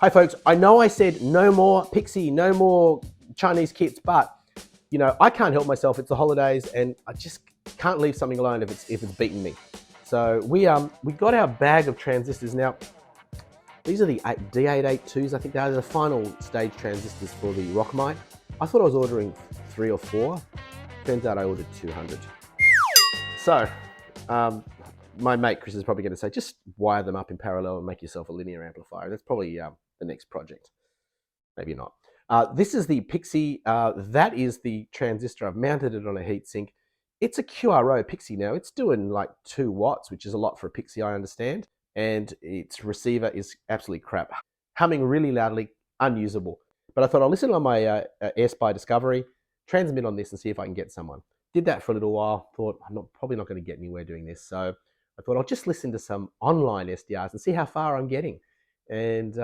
Hi folks, I know I said no more Pixie, no more Chinese kits, but you know, I can't help myself. It's the holidays and I just can't leave something alone if it's beaten me. So we got our bag of transistors. Now, these are the D882s, I think they are the final stage transistors for the Rockmite. I thought I was ordering 3 or 4. Turns out I ordered 200. So, my mate Chris is probably going to say, just wire them up in parallel and make yourself a linear amplifier. That's probably the next project. Maybe not. This is the Pixie. That is the transistor. I've mounted it on a heatsink. It's a QRO Pixie now. It's doing like 2 watts, which is a lot for a Pixie, I understand. And its receiver is absolutely crap. Humming really loudly, unusable. But I thought I'll listen on my AirSpy Discovery, transmit on this and see if I can get someone. Did that for a little while, thought I'm probably not going to get anywhere doing this. So I thought I'll just listen to some online SDRs and see how far I'm getting. And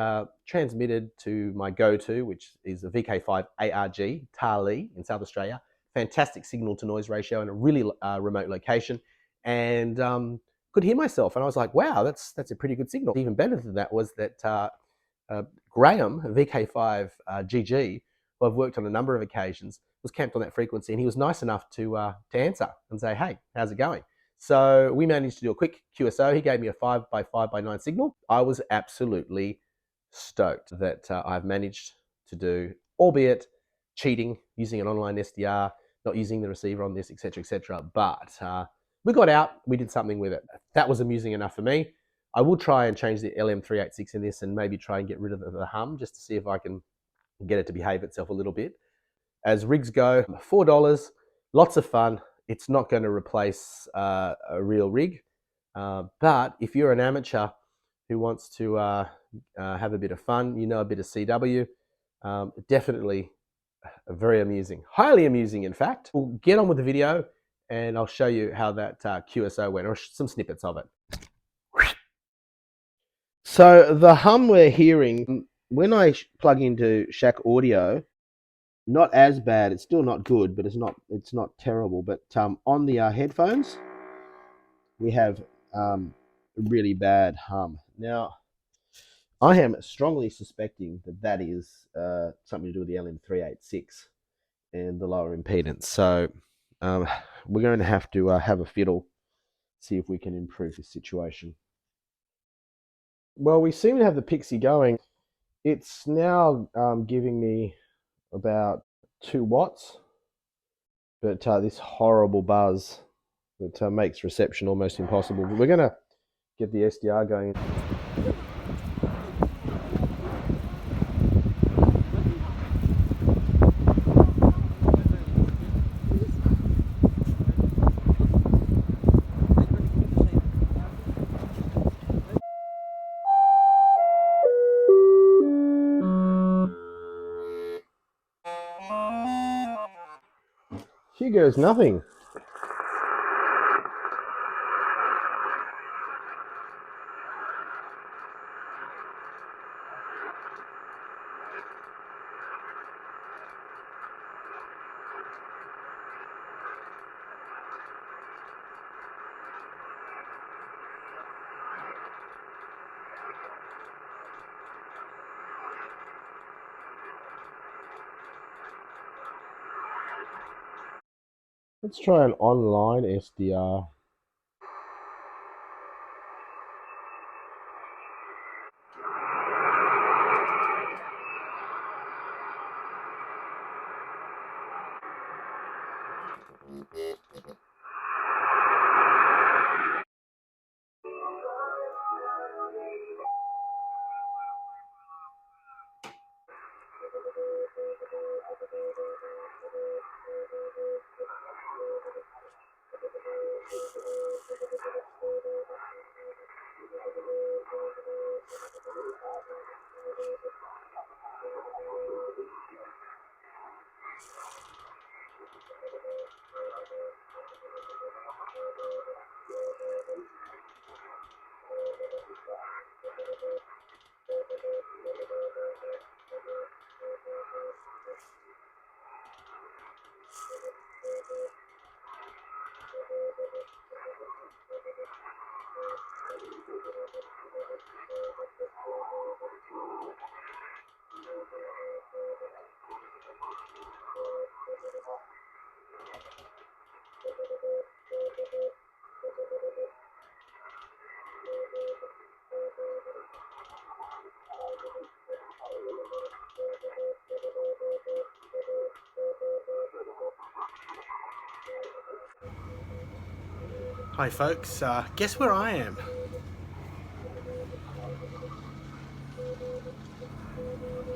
transmitted to my go-to, which is a VK5 ARG, Tarlee in South Australia. Fantastic signal to noise ratio in a really remote location. And could hear myself. And I was like, wow, that's a pretty good signal. Even better than that was that Graham, VK5 GG, who I've worked on a number of occasions, was camped on that frequency, and he was nice enough to answer and say, hey, how's it going? So we managed to do a quick QSO. He gave me a 5x5x9 signal. I was absolutely stoked that I've managed to do, albeit cheating, using an online SDR, not using the receiver on this, etc., etc. But we got out, we did something with it. That was amusing enough for me. I will try and change the LM386 in this and maybe try and get rid of the hum just to see if I can get it to behave itself a little bit. As rigs go, $4, lots of fun. It's not going to replace a real rig, but if you're an amateur who wants to have a bit of fun, you know, a bit of CW, definitely very amusing, highly amusing in fact. We'll get on with the video and I'll show you how that QSO went, or some snippets of it. So the hum we're hearing, when I plug into Shack Audio, not as bad. It's still not good, but it's not terrible. But on the headphones, we have a really bad hum. Now, I am strongly suspecting that is something to do with the LM386 and the lower impedance. So we're going to have a fiddle, see if we can improve this situation. Well, we seem to have the Pixie going. It's now giving me about 2 watts, but this horrible buzz that makes reception almost impossible. But we're going to get the SDR going. Here goes nothing. Let's try an online SDR. Hi folks, guess where I am?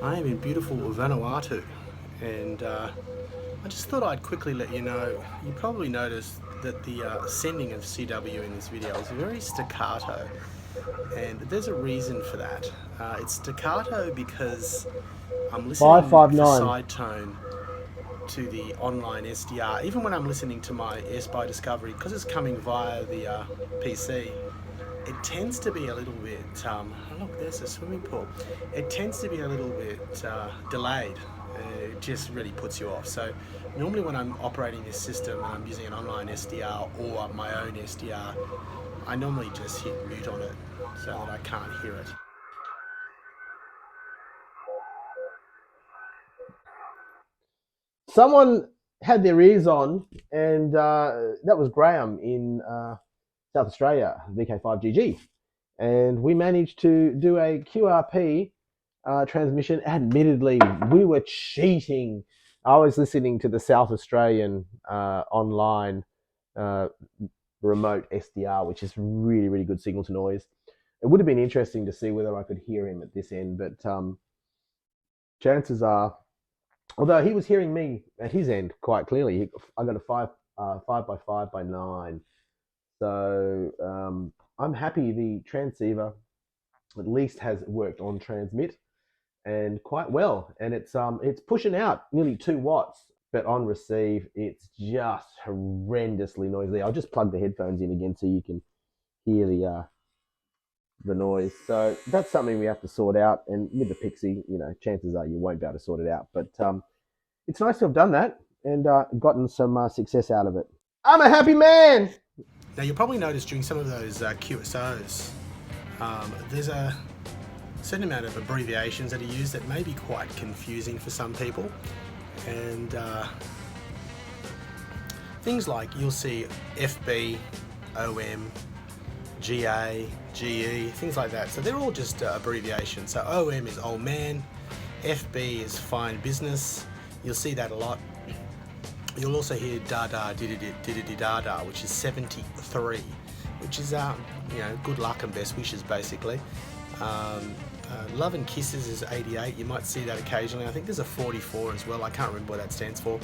I am in beautiful Vanuatu, and I just thought I'd quickly let you know, you probably noticed that the sending of CW in this video is very staccato, and there's a reason for that. It's staccato because I'm listening for side tone to the online SDR, even when I'm listening to my S-By Discovery, because it's coming via the PC, it tends to be a little bit, oh look, there's a swimming pool. It tends to be a little bit delayed. It just really puts you off. So normally when I'm operating this system and I'm using an online SDR or my own SDR, I normally just hit mute on it so that I can't hear it. Someone had their ears on, and that was Graham in South Australia, VK5GG. And we managed to do a QRP transmission. Admittedly, we were cheating. I was listening to the South Australian online remote SDR, which is really, really good signal to noise. It would have been interesting to see whether I could hear him at this end, but chances are, although he was hearing me at his end quite clearly, I got a 5x5x9. So I'm happy the transceiver at least has worked on transmit and quite well, and it's pushing out nearly 2 watts, but on receive it's just horrendously noisy. I'll just plug the headphones in again so you can hear the noise. So that's something we have to sort out, and with the Pixie, chances are you won't be able to sort it out, but it's nice to have done that and gotten some success out of it. I'm a happy man. Now you'll probably notice during some of those QSOs, there's a certain amount of abbreviations that are used that may be quite confusing for some people, and things like you'll see FB, OM, GA, GE, things like that. So they're all just abbreviations. So OM is old man, FB is fine business. You'll see that a lot. You'll also hear da-da, diddy-da-da, which is 73, which is, good luck and best wishes, basically. Love and Kisses is 88. You might see that occasionally. I think there's a 44 as well. I can't remember what that stands for.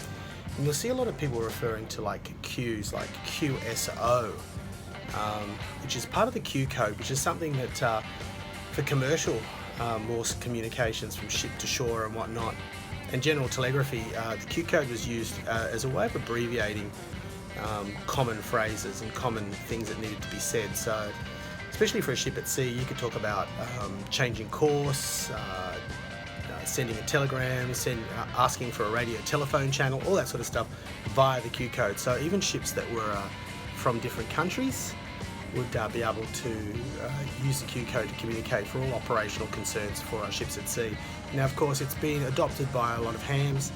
And you'll see a lot of people referring to like Qs, like QSO, which is part of the Q code, which is something that for commercial Morse communications from ship to shore and whatnot, and general telegraphy, the Q code was used as a way of abbreviating common phrases and common things that needed to be said. So especially for a ship at sea, you could talk about changing course, sending a telegram, asking for a radio telephone channel, all that sort of stuff via the Q code. So even ships that were from different countries would be able to use the Q code to communicate for all operational concerns for our ships at sea. Now, of course, it's been adopted by a lot of hams,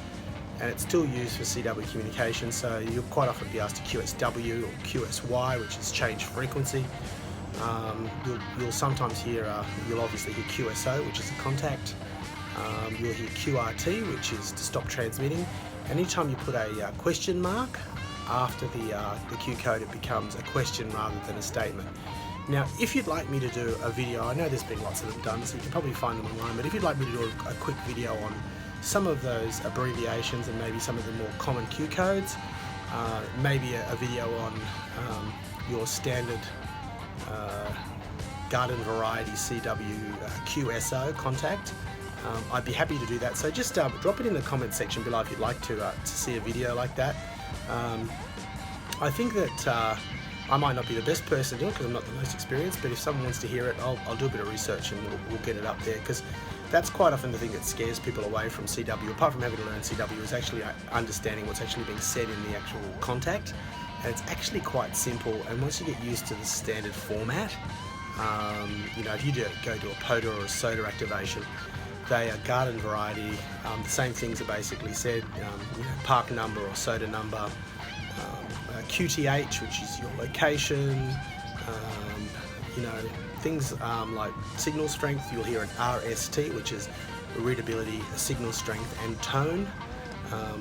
and it's still used for CW communication, so you'll quite often be asked to QSW or QSY, which is change frequency. You'll sometimes hear, you'll obviously hear QSO, which is a contact. You'll hear QRT, which is to stop transmitting. And anytime you put a question mark after the Q code, it becomes a question rather than a statement. Now, if you'd like me to do a video, I know there's been lots of them done, so you can probably find them online, but if you'd like me to do a quick video on some of those abbreviations and maybe some of the more common Q codes, maybe a video on your standard garden variety CW QSO contact, I'd be happy to do that. So just drop it in the comment section below if you'd like to see a video like that. I think that I might not be the best person to do it because I'm not the most experienced, but if someone wants to hear it, I'll do a bit of research and we'll get it up there, because that's quite often the thing that scares people away from CW, apart from having to learn CW, is actually understanding what's actually being said in the actual contact. And it's actually quite simple, and once you get used to the standard format, if you go to a POTA or a SOTA activation, they are garden variety. The same things are basically said, park number or SOTA number, QTH, which is your location, things like signal strength. You'll hear an RST, which is readability, signal strength and tone.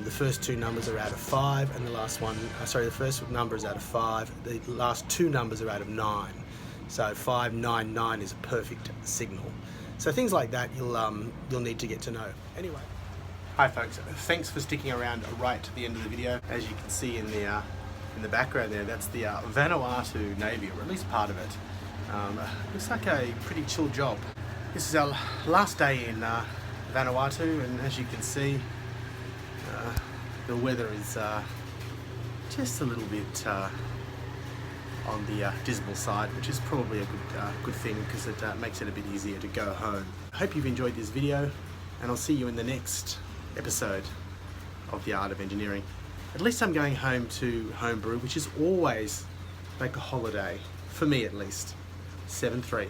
The first two numbers are out of 5, and the last one, the first number is out of 5, the last two numbers are out of 9. So 599 is a perfect signal. So things like that you'll need to get to know. Anyway. Hi folks, thanks for sticking around right to the end of the video. As you can see in the background there, that's the Vanuatu Navy, or at least part of it. Looks like a pretty chill job. This is our last day in Vanuatu, and as you can see, the weather is just a little bit on the dismal side, which is probably a good thing, because it makes it a bit easier to go home. I hope you've enjoyed this video, and I'll see you in the next episode of The Art of Engineering. At least I'm going home to homebrew, which is always like a holiday, for me at least. 7-3.